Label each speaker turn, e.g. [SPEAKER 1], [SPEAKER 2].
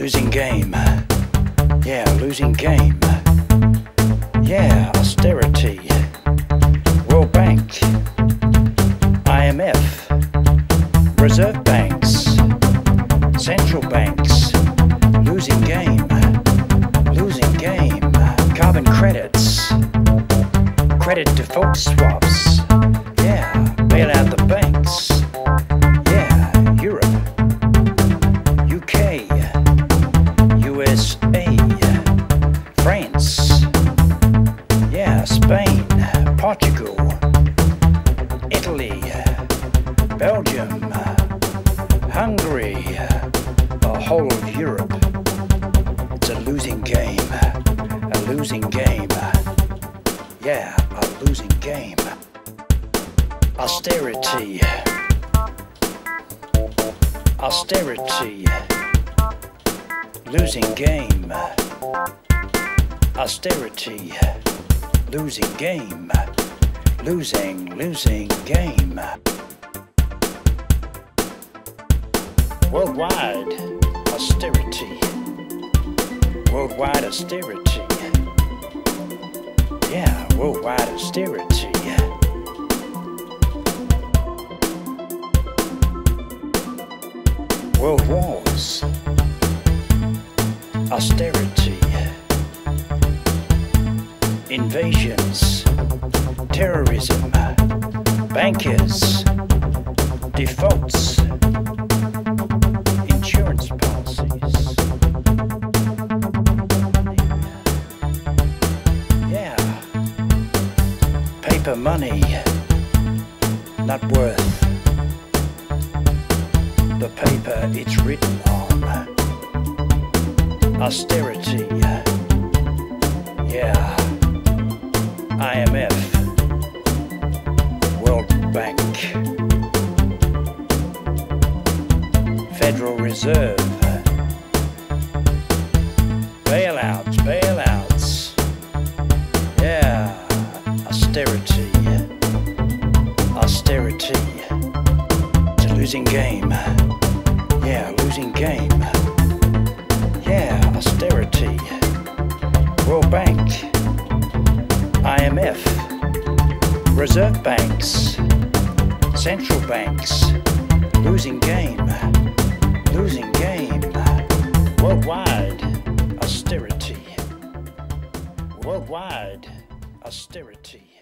[SPEAKER 1] Losing game. Yeah, losing game. Yeah, austerity. World Bank. IMF. Reserve banks. Central banks. Losing game. Losing game. Carbon credits. Credit default swaps. Yeah, bail out the banks. Yeah, Europe. UK. USA. France. Yeah, Spain. Portugal. Italy. Belgium. Hungary. The whole of Europe. It's a losing game. A losing game. Yeah, a losing game. Austerity. Austerity. Losing game. Austerity. Losing game. Losing game. Worldwide austerity. Worldwide austerity. Yeah, worldwide austerity. World wars. Austerity. Invasions. Terrorism. Bankers. Defaults. Insurance policies. Yeah. Paper money. Not worth the paper it's written on. Austerity. Yeah. IMF. World Bank. Federal Reserve. Bailouts, bailouts. Yeah. Austerity. Austerity. It's a losing game. Yeah, losing game. Yeah, austerity. World Bank. IMF. Reserve banks. Central banks. Losing game. Losing game. Worldwide austerity. Worldwide austerity.